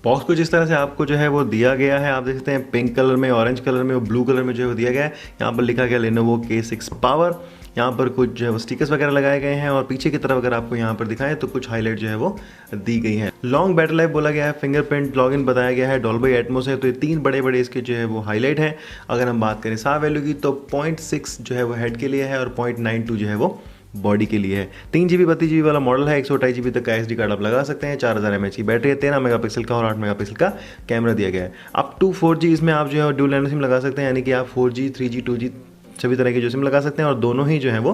Box कुछ इस तरह से आपको जो है वो दिया गया है। आप देख सकते हैं पिंक कलर में, ऑरेंज कलर में और ब्लू कलर में जो है वो दिया गया है। यहाँ पर लिखा गया Lenovo K6 पावर। यहाँ पर कुछ जो है वो स्टिकर्स वगैरह लगाए गए हैं और पीछे की तरफ अगर आपको यहाँ पर दिखाएं तो कुछ हाईलाइट जो है वो दी गई है। लॉन्ग बैटरी लाइफ बोला गया है, फिंगरप्रिंट लॉगिन बताया गया है, डॉल्बी एटमॉस है। तो ये 3 बड़े बड़े इसके जो है वो हाईलाइट है। अगर हम बात करें सार वैल्यू की तो 0.6 जो है वो हेड के लिए है और 0.92 जो है वो बॉडी के लिए है। 3 GB 32 GB वाला मॉडल है। 128 GB तक का SD कार्ड आप लगा सकते हैं। 4000 mAh की बैटरी है। 13 मेगापिक्सल का और 8 मेगापिक्सल का कैमरा दिया गया है। अप टू 4G इसमें आप जो है ड्यूल नैनो सिम लगा सकते हैं, यानी कि आप 4G 3G 2G सभी तरह के जो सिम लगा सकते हैं और दोनों ही जो है वो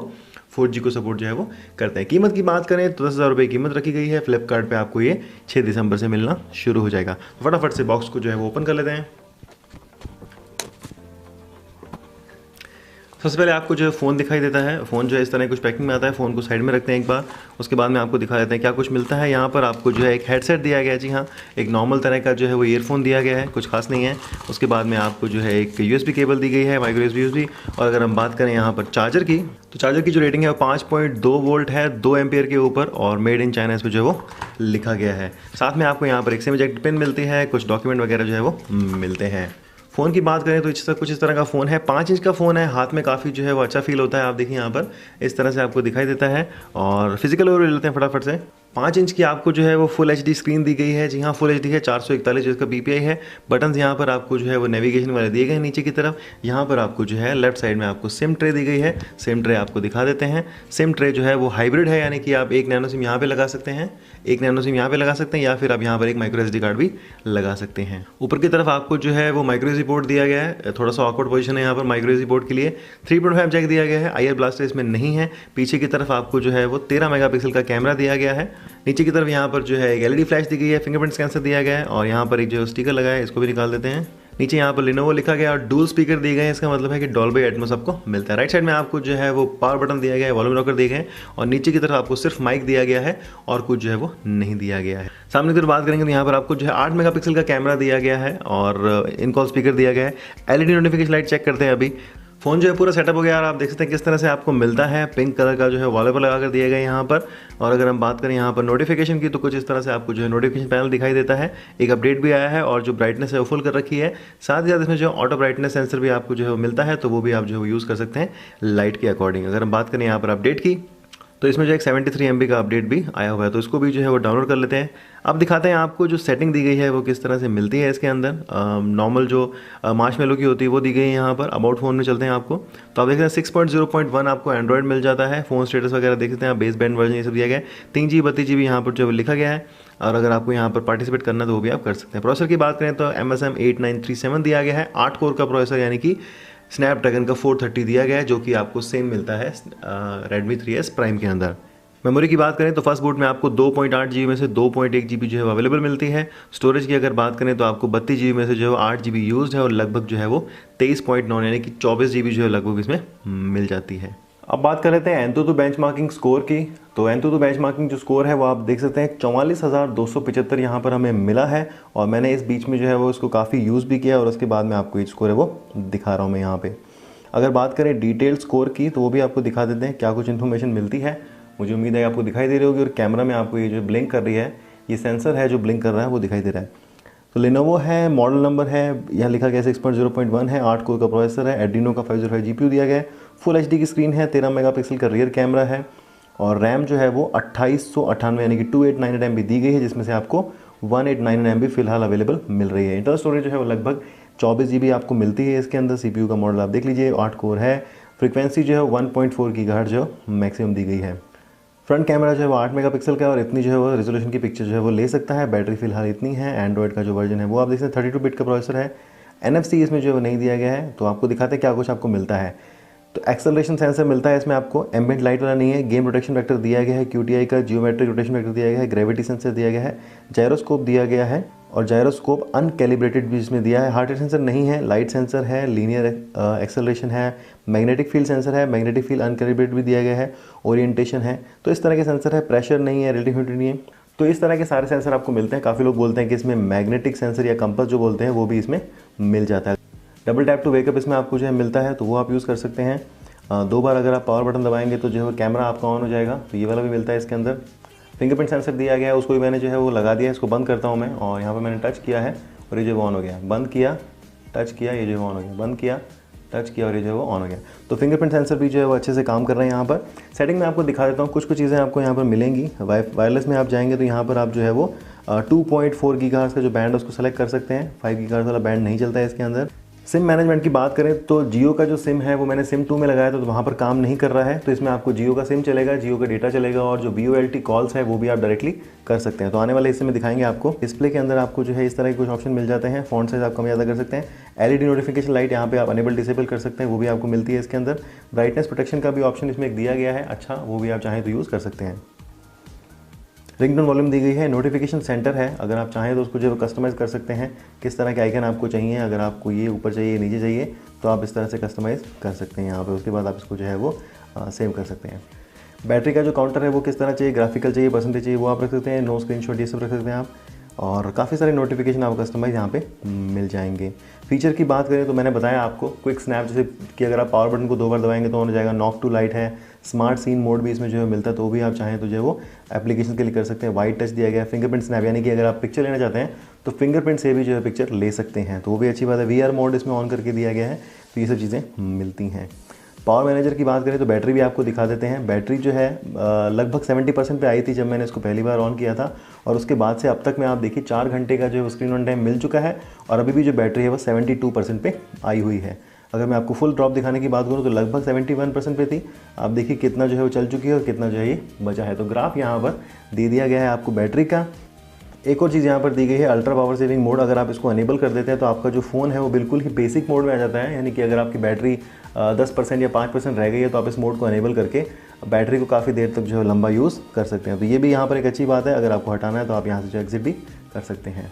4G को सपोर्ट जो है वो करते हैं। कीमत की बात करें तो 10,000 रुपये कीमत रखी गई है। फ्लिपकार्ट पे आपको ये 6 दिसंबर से मिलना शुरू हो जाएगा। फटाफट से बॉक्स को जो है वो ओपन कर लेते हैं। सबसे पहले आपको जो है फ़ोन दिखाई देता है। फ़ोन जो है इस तरह कुछ पैकिंग में आता है। फ़ोन को साइड में रखते हैं एक बार, उसके बाद में आपको दिखा देते हैं क्या कुछ मिलता है। यहाँ पर आपको जो है एक हेडसेट दिया गया है। जी हाँ, एक नॉर्मल तरह का जो है वो ईयरफोन दिया गया है, कुछ खास नहीं है। उसके बाद में आपको जो है एक USB केबल दी गई है, माइक्रो USB। और अगर हम बात करें यहाँ पर चार्जर की, तो चार्जर की जो रेटिंग है वो 5.2 वोल्ट है, 2 एम्पियर के ऊपर, और मेड इन चाइना इस पर जो है वो लिखा गया है। साथ में आपको यहाँ पर एक सिम इजेक्ट पिन मिलती है, कुछ डॉक्यूमेंट वगैरह जो है वो मिलते हैं। फ़ोन की बात करें तो कुछ इस तरह का फ़ोन है। 5 इंच का फ़ोन है, हाथ में काफ़ी जो है वो अच्छा फील होता है। आप देखिए यहाँ पर इस तरह से आपको दिखाई देता है। और फिजिकल ओवर लेते हैं फटाफट से। 5 इंच की आपको जो है वो फुल HD स्क्रीन दी गई है। जी हाँ, फुल HD है। 441 जो इसका PPI है। बटन्स यहाँ पर आपको जो है वो नेविगेशन वाले दिए गए हैं नीचे की तरफ। यहाँ पर आपको जो है लेफ्ट साइड में आपको सिम ट्रे दी गई है। सिम ट्रे आपको दिखा देते हैं। सिम ट्रे जो है वो हाइब्रिड है, यानी कि आप एक नैनो सिम यहाँ पे लगा सकते हैं, एक नैनो सिम यहाँ पे लगा सकते हैं, या फिर आप यहाँ पर एक माइक्रो SD कार्ड भी लगा सकते हैं। ऊपर की तरफ आपको जो है वो माइक्रो SD पोर्ट दिया गया है। थोड़ा सा ऑकवर्ड पोजीशन है यहाँ पर माइक्रो SD पोर्ट के लिए। 3.5 जैक दिया गया है। IR ब्लास्टर इसमें नहीं है। पीछे की तरफ आपको जो है वो 13 मेगापिक्सल का कैमरा दिया गया है। नीचे की तरफ यहाँ पर जो है एक LED फ्लैश दी गई है, फिंगरप्रिंट सेंसर दिया गया है, और यहाँ पर एक जो स्टिकर लगा है इसको भी निकाल देते हैं। नीचे यहाँ पर Lenovo लिखा गया और डुअल स्पीकर दिए गए हैं। इसका मतलब है कि डॉल्बी एटमॉस आपको मिलता है। राइट साइड में आपको जो है वो पावर बटन दिया गया है, वॉल्यूम रॉकर दिए गए हैं, और नीचे की तरफ आपको सिर्फ माइक दिया गया है और कुछ जो है वो नहीं दिया गया है। सामने की तरफ बात करेंगे तो यहाँ पर आपको जो है 8 मेगापिक्सल का कैमरा दिया गया है और इन कॉल स्पीकर दिया गया है। LED नोटिफिकेशन लाइट चेक करते हैं अभी। फ़ोन जो है पूरा सेटअप हो गया और आप देख सकते हैं किस तरह से आपको मिलता है। पिंक कलर का जो है वॉलपेपर लगा कर दिया गया है यहाँ पर। और अगर हम बात करें यहाँ पर नोटिफिकेशन की, तो कुछ इस तरह से आपको जो है नोटिफिकेशन पैनल दिखाई देता है। एक अपडेट भी आया है और जो ब्राइटनेस है वो फुल कर रखी है। साथ ही साथ इसमें जो ऑटो ब्राइटनेस सेंसर भी आपको जो है मिलता है, तो वो भी आप जो है यूज़ कर सकते हैं लाइट के अकॉर्डिंग। अगर हम बात करें यहाँ पर अपडेट की, तो इसमें जो एक 73 MB का अपडेट भी आया हुआ है, तो इसको भी जो है वो डाउनलोड कर लेते हैं। अब दिखाते हैं आपको जो सेटिंग दी गई है वो किस तरह से मिलती है इसके अंदर। नॉर्मल जो मार्शमेलो की होती है वो दी गई है यहाँ पर। अबाउट फ़ोन में चलते हैं आपको, तो आप देख सकते हैं 6.0.1 आपको एंड्रॉइड मिल जाता है। फ़ोन स्टेटस वगैरह देख सकते हैं आप, बेस बैंड वर्जन ये सब दिया गया है। 3GB 32GB यहाँ पर जो लिखा गया है, और अगर आपको यहाँ पर पार्टिसिपेट करना है तो वो भी आप कर सकते हैं। प्रोसेसर की बात करें तो MSM 8937 दिया गया है। 8 कोर का प्रोसेसर, यानी कि स्नैपड्रैगन का 430 दिया गया है, जो कि आपको सेम मिलता है Redmi 3S प्राइम के अंदर। मेमोरी की बात करें तो फर्स्ट बूट में आपको 2.8 GB में से 2.1 GB जो है अवेलेबल मिलती है। स्टोरेज की अगर बात करें तो आपको 32 GB में से जो है 8 GB यूज्ड है, और लगभग जो है वो 23.9 यानी कि 24 GB जो है लगभग इसमें मिल जाती है। अब बात कर लेते हैं एंतुतु बेंचमार्किंग स्कोर की। तो एंतुतु बेंचमार्किंग जो स्कोर है वो आप देख सकते हैं 44,275 यहाँ पर हमें मिला है, और मैंने इस बीच में जो है वो इसको काफ़ी यूज़ भी किया, और उसके बाद में आपको ये स्कोर है वो दिखा रहा हूँ मैं यहाँ पे। अगर बात करें डिटेल स्कोर की, तो वो भी आपको दिखा देते हैं क्या कुछ इन्फॉर्मेशन मिलती है। मुझे उम्मीद है आपको दिखाई दे रही होगी, और कैमरा में आपको ये जो ब्लिंक कर रही है, ये सेंसर है जो ब्लिंक कर रहा है वो दिखाई दे रहा है। तो Lenovo है, मॉडल नंबर है यहाँ लिखा गया 6.0.1 है, 8 कोर का प्रोसेसर है, एड्रीनो का 505 GPU दिया गया है, फुल HD की स्क्रीन है, 13 मेगापिक्सल का रियर कैमरा है, और रैम जो है वो 2898 यानी कि 2898 MB दी गई है, जिसमें से आपको 1899 MB फिलहाल अवेलेबल मिल रही है। इंटरनल स्टोरेज जो है वो लगभग 24 GB आपको मिलती है इसके अंदर। CPU का मॉडल आप देख लीजिए, 8 कोर है। फ्रीक्वेंसी जो है 1.4 GHz जो मैक्सिमम दी गई है। फ्रंट कैमरा जो है वो 8 मेगापिक्सल का, और इतनी जो है वो रेजोल्यूशन की पिक्चर जो है वो ले सकता है। बैटरी फिलहाल इतनी है। एंड्रॉइड का जो वर्जन है वो आप देख सकते हैं 32 बिट का प्रोसेसर है। NFC इसमें जो है वो नहीं दिया गया है, तो आपको दिखाते हैं क्या कुछ आपको मिलता है। तो एक्सेलरेशन सेंसर मिलता है इसमें आपको, एम्बिएंट लाइट वाला नहीं है। गेम रोटेशन वेक्टर दिया गया है, QTI का जियोमेट्रिक रोटेशन वेक्टर दिया गया है, ग्रेविटी सेंसर दिया गया है, जायरोस्कोप दिया गया है, और जायरोस्कोप अनकैलिब्रेटेड भी इसमें दिया है। हार्ट रेट सेंसर नहीं है, लाइट सेंसर है, लीनियर एक्सेलरेशन है, मैग्नेटिक फील्ड सेंसर है, मैग्नेटिक फील्ड अनकैलिब्रेटेड भी दिया गया है, ओरिएंटेशन है। तो इस तरह के सेंसर है। प्रेशर नहीं है, रिलेटिव ह्यूमिडिटी नहीं है। तो इस तरह के सारे सेंसर आपको मिलते हैं। काफ़ी लोग बोलते हैं कि इसमें मैग्नेटिक सेंसर या कंपास जो बोलते हैं वो भी इसमें मिल जाता है। डबल टैप टू वेकअप इसमें आपको जो है मिलता है, तो वो आप यूज़ कर सकते हैं। 2 बार अगर आप पावर बटन दबाएंगे तो जो है कैमरा आपका ऑन हो जाएगा, तो ये वाला भी मिलता है इसके अंदर। फिंगरप्रिंट सेंसर दिया गया है, उसको भी मैंने जो है वो लगा दिया है। इसको बंद करता हूँ मैं, और यहाँ पर मैंने टच किया है और ये जो ऑन हो गया, बंद किया, टच किया, ये जो ऑन हो गया, बंद किया, टच किया और ये जो है वो ऑन हो गया। तो फिंगरप्रिंट सेंसर भी जो है वो अच्छे से काम कर रहे हैं। यहाँ पर सेटिंग में आपको दिखा देता हूँ, कुछ चीज़ें आपको यहाँ पर मिलेंगी। वायरलेस में आप जाएंगे तो यहाँ पर आप जो है वो 2.4 गीगाहर्ट्ज़ का जो बैंड है उसको सेलेक्ट कर सकते हैं। 5 गीगाहर्ट्ज़ वाला बैंड नहीं चलता है इसके अंदर। सिम मैनेजमेंट की बात करें तो जियो का जो सिम है वो मैंने सिम 2 में लगाया था, तो वहाँ पर काम नहीं कर रहा है। तो इसमें आपको जियो का सिम चलेगा, जियो का डेटा चलेगा, और जो VoLTE कॉल्स है वो भी आप डायरेक्टली कर सकते हैं। तो आने वाले हिस्से में दिखाएंगे आपको। डिस्प्ले के अंदर आपको जो है इस तरह के कुछ ऑप्शन मिल जाते हैं। फॉन्ट साइज आप कम ज़्यादा कर सकते हैं। LED नोटिफिकेशन लाइट यहाँ पे आप अनेबल डिसेबल कर सकते हैं, वो भी आपको मिलती है इसके अंदर। ब्राइटनेस प्रोटेक्शन का भी ऑप्शन इसमें एक दिया गया है, अच्छा, वो भी आप चाहें तो यूज़ कर सकते हैं। रिंगटोन वॉल्यूम दी गई है। नोटिफिकेशन सेंटर है, अगर आप चाहें तो उसको जो कस्टमाइज़ कर सकते हैं, किस तरह के आइकन आपको चाहिए। अगर आपको ये ऊपर चाहिए, नीचे चाहिए, तो आप इस तरह से कस्टमाइज़ कर सकते हैं यहाँ पे। उसके बाद आप इसको जो है वो सेव कर सकते हैं। बैटरी का जो काउंटर है वो किस तरह चाहिए, ग्राफिकल चाहिए, परसेंटेज चाहिए, वो आप रख सकते हैं। नो स्क्रीनशॉट ये सब रख सकते हैं आप, और काफ़ी सारे नोटिफिकेशन आपको कस्टमाइज यहाँ पे मिल जाएंगे। फीचर की बात करें तो मैंने बताया आपको, क्विक स्नैप जैसे कि अगर आप पावर बटन को 2 बार दबाएंगे तो ऑन हो जाएगा। नॉक टू लाइट है, स्मार्ट सीन मोड भी इसमें जो है मिलता है, तो भी आप चाहें तो जो है वो एप्लीकेशन के लिए कर सकते हैं। वाइट टच दिया गया है। फिंगरप्रिंट स्नैप, यानी कि अगर आप पिक्चर लेना चाहते हैं तो फिंगरप्रिंट से भी जो है पिक्चर ले सकते हैं, तो वो भी अच्छी बात है। VR मोड इसमें ऑन करके दिया गया है, तो ये सब चीज़ें मिलती हैं। पावर मैनेजर की बात करें तो बैटरी भी आपको दिखा देते हैं। बैटरी जो है लगभग 70% पे आई थी जब मैंने इसको पहली बार ऑन किया था, और उसके बाद से अब तक में आप देखिए 4 घंटे का जो है स्क्रीन ऑन टाइम मिल चुका है, और अभी भी जो बैटरी है वो 72% पे आई हुई है। अगर मैं आपको फुल ड्रॉप दिखाने की बात करूँ तो लगभग 71% पे थी। आप देखिए कितना जो है वो चल चुकी है और कितना जो है ये बचा है। तो ग्राफ यहाँ पर दे दिया गया है आपको बैटरी का। एक और चीज़ यहाँ पर दी गई है, अल्ट्रा पावर सेविंग मोड। अगर आप इसको अनेबल कर देते हैं तो आपका जो फ़ोन है वो बिल्कुल ही बेसिक मोड में आ जाता है, यानी कि अगर आपकी बैटरी 10% या 5% रह गई है तो आप इस मोड को अनेबल करके बैटरी को काफ़ी देर तक जो है लंबा यूज़ कर सकते हैं। तो ये भी यहाँ पर एक अच्छी बात है। अगर आपको हटाना है तो आप यहाँ से जो एग्जिट भी कर सकते हैं।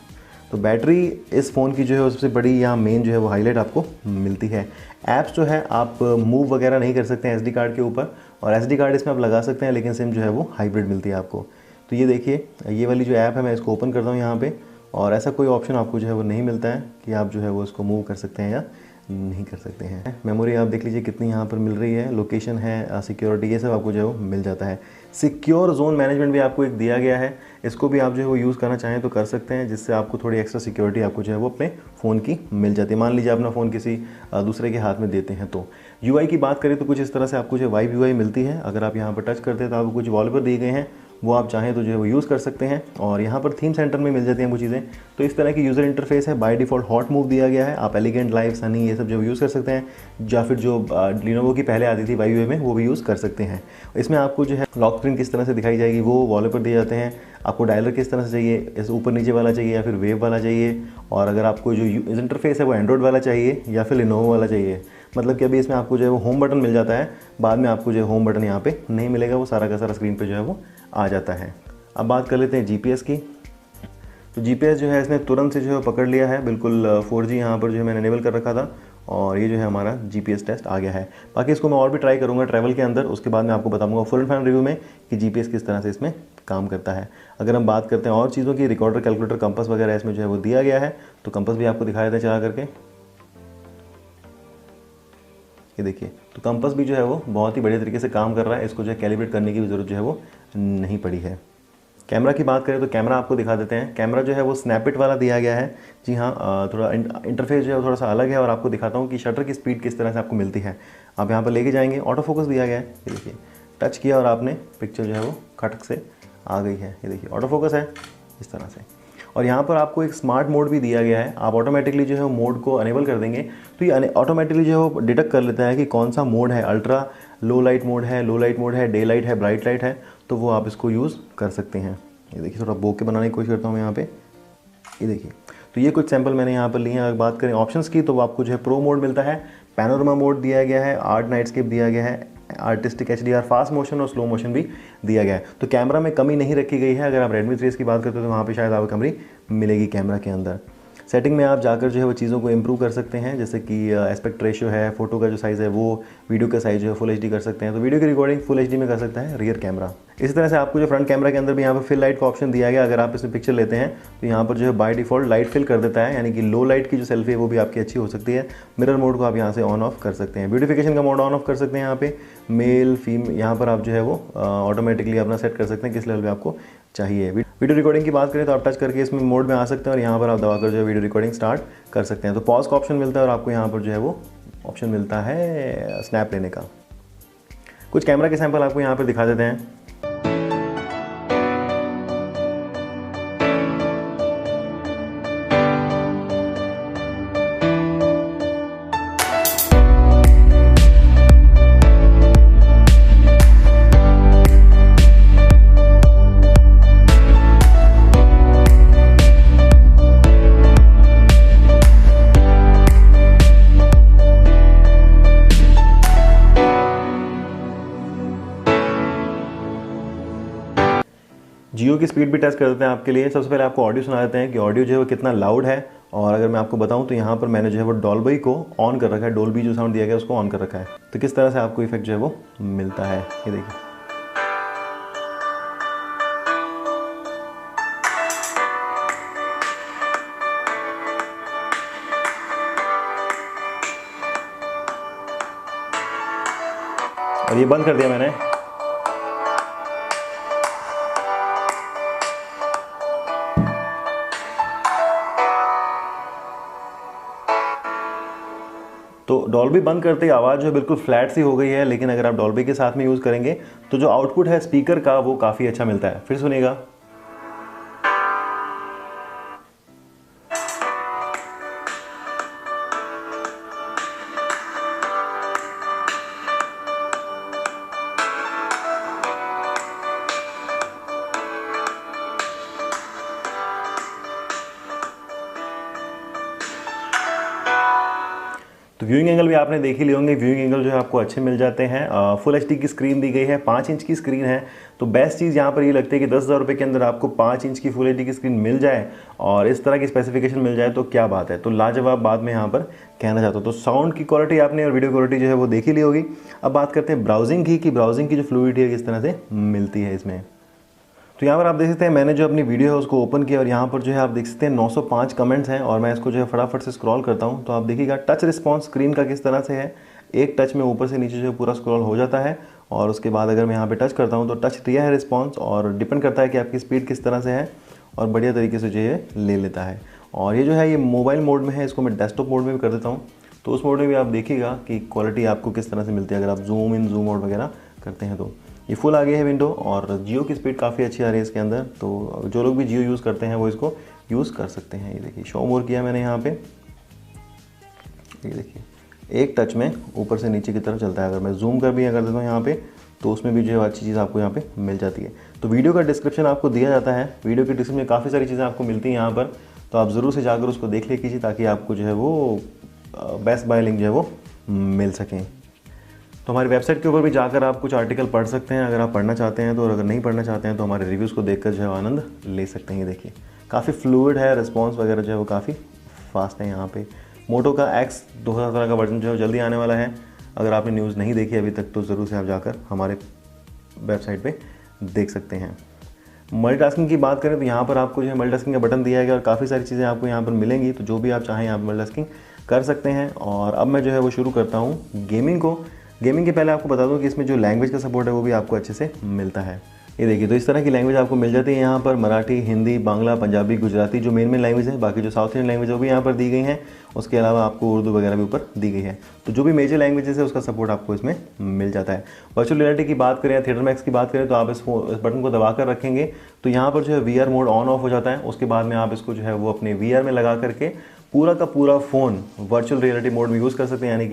तो बैटरी इस फ़ोन की जो है सबसे बड़ी यहाँ मेन जो है वो हाईलाइट आपको मिलती है। ऐप्स जो है आप मूव वगैरह नहीं कर सकते हैं SD कार्ड के ऊपर, और SD कार्ड इसमें आप लगा सकते हैं, लेकिन सिम जो है वो हाइब्रिड मिलती है आपको। तो ये देखिए, ये वाली जो ऐप है मैं इसको ओपन करता हूँ यहाँ पे, और ऐसा कोई ऑप्शन आपको जो है वो नहीं मिलता है कि आप जो है वो इसको मूव कर सकते हैं या नहीं कर सकते हैं। मेमोरी आप देख लीजिए कितनी यहाँ पर मिल रही है, लोकेशन है, सिक्योरिटी, ये सब आपको जो है वो मिल जाता है। सिक्योर जोन मैनेजमेंट भी आपको एक दिया गया है, इसको भी आप जो है वो यूज़ करना चाहें तो कर सकते हैं, जिससे आपको थोड़ी एक्स्ट्रा सिक्योरिटी आपको जो है वो अपने फ़ोन की मिल जाती है। मान लीजिए अपना फ़ोन किसी दूसरे के हाथ में देते हैं तो। UI की बात करें तो कुछ इस तरह से आपको जो वाइब UI मिलती है। अगर आप यहाँ पर टच करते हैं तो आपको कुछ वॉलपेपर दिए गए हैं, वो आप चाहें तो जो है वो यूज़ कर सकते हैं, और यहाँ पर थीम सेंटर में मिल जाती हैं वो चीज़ें। तो इस तरह की यूज़र इंटरफेस है। बाय डिफ़ॉल्ट हॉट मूव दिया गया है, आप एलिगेंट, लाइव, सनी ये सब जो यूज़ कर सकते हैं, या फिर जो लिनोवो की पहले आती थी वाईवे में वो भी यूज़ कर सकते हैं। इसमें आपको जो है लॉक स्क्रीन किस तरह से दिखाई जाएगी वो वॉलपेपर दिए जाते हैं। आपको डायलर किस तरह से चाहिए, इस ऊपर नीचे वाला चाहिए या फिर वेव वाला चाहिए, और अगर आपको जो इंटरफेस है वो एंड्रॉइड वाला चाहिए या फिर लिनोवो वाला चाहिए। मतलब कि अभी इसमें आपको जो है वो होम बटन मिल जाता है, बाद में आपको जो है होम बटन यहाँ पे नहीं मिलेगा, वो सारा का सारा स्क्रीन पे जो है वो आ जाता है। अब बात कर लेते हैं GPS की। तो GPS जो है इसने तुरंत से जो है पकड़ लिया है, बिल्कुल 4G यहाँ पर जो है मैंने इनेबल कर रखा था, और ये जो है हमारा GPS टेस्ट आ गया है। बाकी इसको मैं और भी ट्राई करूँगा ट्रैवल के अंदर, उसके बाद मैं आपको बताऊँगा फुल एंड फाइनल रिव्यू में कि GPS किस तरह से इसमें काम करता है। अगर हम बात करते हैं और चीज़ों की, रिकॉर्डर, कैलकुलेटर, कंपास वगैरह इसमें जो है वो दिया गया है, तो कंपास भी आपको दिखाया था चला करके। ये देखिए, तो कंपास भी जो है वो बहुत ही बढ़िया तरीके से काम कर रहा है, इसको जो है कैलिब्रेट करने की भी ज़रूरत जो है वो नहीं पड़ी है। कैमरा की बात करें तो कैमरा आपको दिखा देते हैं। कैमरा जो है वो स्नैपइट वाला दिया गया है। जी हाँ, थोड़ा इंटरफेस जो है थोड़ा सा अलग है, और आपको दिखाता हूँ कि शटर की स्पीड किस तरह से आपको मिलती है। आप यहाँ पर लेके जाएंगे, ऑटो फोकस दिया गया है, ये देखिए, टच किया और आपने पिक्चर जो है वो खटक से आ गई है। ये देखिए ऑटो फोकस है इस तरह से। और यहाँ पर आपको एक स्मार्ट मोड भी दिया गया है। आप ऑटोमेटिकली जो है मोड को अनेबल कर देंगे तो ये ऑटोमेटिकली जो है वो डिटेक्ट कर लेता है कि कौन सा मोड है। अल्ट्रा लो लाइट मोड है, लो लाइट मोड है, डे लाइट है, ब्राइट लाइट है, तो वो आप इसको यूज़ कर सकते हैं। ये देखिए, थोड़ा बोके बनाने की कोशिश करता हूँ मैं यहाँ पे। ये देखिए, तो ये कुछ सैंपल मैंने यहाँ पर लिए हैं। अगर बात करें ऑप्शंस की तो आपको जो है प्रो मोड मिलता है, पैनोरमा मोड दिया गया है, आर्ट नाइटस्केप दिया गया है, आर्टिस्टिक HDR, फास्ट मोशन और स्लो मोशन भी दिया गया है। तो कैमरा में कमी नहीं रखी गई है। अगर आप Redmi 3S की बात करते हो तो वहाँ पे शायद आपको कमी मिलेगी कैमरा के अंदर। सेटिंग में आप जाकर जो है वो चीज़ों को इंप्रूव कर सकते हैं, जैसे कि एस्पेक्ट रेशियो है, फोटो का जो साइज़ है वो, वीडियो का साइज़ जो है फुल एचडी कर सकते हैं। तो वीडियो की रिकॉर्डिंग फुल एचडी में कर सकता है रियर कैमरा। इसी तरह से आपको जो फ्रंट कैमरा के अंदर भी यहाँ पर फिल लाइट का ऑप्शन दिया गया। अगर आप इसमें पिक्चर लेते हैं तो यहाँ पर जो है बाय डिफ़ॉल्ट लाइट फिल कर देता है, यानी कि लो लाइट की जो सेल्फी है वो भी आपकी अच्छी हो सकती है। मिरर मोड को आप यहाँ से ऑन ऑफ कर सकते हैं। ब्यूटिफिकेशन का मोड ऑन ऑफ कर सकते हैं। यहाँ पे मेल फीमेल यहाँ पर आप जो है वो ऑटोमेटिकली अपना सेट कर सकते हैं किस लेवल पे आपको चाहिए। वीडियो रिकॉर्डिंग की बात करें तो आप टच करके इसमें मोड में आ सकते हैं और यहाँ पर आप दबाकर जो है वीडियो रिकॉर्डिंग स्टार्ट कर सकते हैं। तो पॉज का ऑप्शन मिलता है और आपको यहाँ पर जो है वो ऑप्शन मिलता है स्नैप लेने का। कुछ कैमरा के सैंपल आपको यहाँ पर दिखा देते हैं। जियो की स्पीड भी टेस्ट कर देते हैं आपके लिए। सबसे पहले आपको ऑडियो सुना देते हैं कि ऑडियो जो है वो कितना लाउड है। और अगर मैं आपको बताऊं तो यहाँ पर मैंने जो है वो डॉल्बी को ऑन कर रखा है, डॉल्बी जो साउंड दिया गया है उसको ऑन कर रखा है। तो किस तरह से आपको इफेक्ट जो है वो मिलता है ये देखिए। और ये बंद कर दिया मैंने। तो डॉल्बी बंद करते ही आवाज़ जो है बिल्कुल फ्लैट सी हो गई है, लेकिन अगर आप डॉल्बी के साथ में यूज़ करेंगे तो जो आउटपुट है स्पीकर का वो काफ़ी अच्छा मिलता है। फिर सुनिएगा। तो व्यूइंग एंगल भी आपने देख ही लिए होंगे। व्यूइंग एंगल जो है आपको अच्छे मिल जाते हैं। फुल एचडी की स्क्रीन दी गई है, 5 इंच की स्क्रीन है। तो बेस्ट चीज़ यहाँ पर ये लगती है कि 10,000 रुपये के अंदर आपको 5 इंच की फुल एचडी की स्क्रीन मिल जाए और इस तरह की स्पेसिफिकेशन मिल जाए तो क्या बात है। तो लाजवाब बात मैं यहाँ पर कहना चाहता हूँ। तो साउंड की क्वालिटी आपने और वीडियो क्वालिटी जो है वो देख ही ली होगी। अब बात करते हैं ब्राउजिंग की, कि ब्राउजिंग की जो फ्लूइडिटी है किस तरह से मिलती है इसमें। तो यहाँ पर आप देख सकते हैं मैंने जो अपनी वीडियो है उसको ओपन किया और यहाँ पर जो है आप देख सकते हैं 905 कमेंट्स हैं। और मैं इसको जो है फटाफट से स्क्रॉल करता हूँ तो आप देखिएगा टच रिस्पॉन्स स्क्रीन का किस तरह से है। एक टच में ऊपर से नीचे जो है पूरा स्क्रॉल हो जाता है। और उसके बाद अगर मैं यहाँ पे टच करता हूँ तो टच दिया है रिस्पॉन्स, और डिपेंड करता है कि आपकी स्पीड किस तरह से है और बढ़िया तरीके से जो है ले लेता है। और ये जो है ये मोबाइल मोड में है, इसको मैं डेस्कटॉप मोड में भी कर देता हूँ। तो उस मोड में भी आप देखिएगा कि क्वालिटी आपको किस तरह से मिलती है अगर आप जूम इन जूम आउट वगैरह करते हैं। तो ये फुल आ गया है विंडो और जियो की स्पीड काफ़ी अच्छी आ रही है इसके अंदर। तो जो लोग भी जियो यूज़ करते हैं वो इसको यूज़ कर सकते हैं। ये देखिए शो मोर किया मैंने यहाँ पे, ये देखिए एक टच में ऊपर से नीचे की तरफ चलता है। अगर मैं जूम कर भी कर देता हूँ यहाँ पे तो उसमें भी जो है अच्छी चीज़ आपको यहाँ पे मिल जाती है। तो वीडियो का डिस्क्रिप्शन आपको दिया जाता है। वीडियो के डिस्क्रिप्शन में काफ़ी सारी चीज़ें आपको मिलती हैं यहाँ पर, तो आप ज़रूर से जाकर उसको देख ले कीजिए ताकि आपको जो है वो बेस्ट बाय लिंक जो है वो मिल सकें। तो हमारी वेबसाइट के ऊपर भी जाकर आप कुछ आर्टिकल पढ़ सकते हैं अगर आप पढ़ना चाहते हैं तो, और अगर नहीं पढ़ना चाहते हैं तो हमारे रिव्यूज़ को देखकर जो है आनंद ले सकते हैं। ये देखिए काफ़ी फ्लूइड है, रिस्पॉन्स वगैरह जो है वो काफ़ी फास्ट है। यहाँ पे मोटो का X 2017 का वर्जन जो है जल्दी आने वाला है। अगर आपने न्यूज़ नहीं देखी अभी तक तो ज़रूर से आप जाकर हमारे वेबसाइट पर देख सकते हैं। मल्टीटास्किंग की बात करें तो यहाँ पर आपको जो है मल्टीटास्किंग का बटन दिया गया और काफ़ी सारी चीज़ें आपको यहाँ पर मिलेंगी। तो जो भी आप चाहें यहाँ पर मल्टीटास्किंग कर सकते हैं। और अब मैं जो है वो शुरू करता हूँ गेमिंग को। गेमिंग के पहले आपको बता दूं कि इसमें जो लैंग्वेज का सपोर्ट है वो भी आपको अच्छे से मिलता है। ये देखिए तो इस तरह की लैंग्वेज आपको मिल जाती है यहाँ पर, मराठी, हिंदी, बांग्ला, पंजाबी, गुजराती जो मेन लैंग्वेज है। बाकी जो साउथ इंडियन लैंग्वेज है वो भी यहाँ पर दी गई हैं। उसके अलावा आपको उर्दू वगैरह भी ऊपर दी गई है। तो जो भी मेजर लैंग्वेजेस है उसका सपोर्ट आपको इसमें मिल जाता है। वर्चुअल रियलिटी की बात करें या थिएटर मैक्स की बात करें तो आप इस बटन को दबा कर रखेंगे तो यहाँ पर जो है VR मोड ऑन ऑफ हो जाता है। उसके बाद में आप इसको जो है वो अपने VR में लगा करके पूरा का पूरा फ़ोन वर्चुअल रियलिटी मोड में यूज़ कर सकते हैं। यानी कि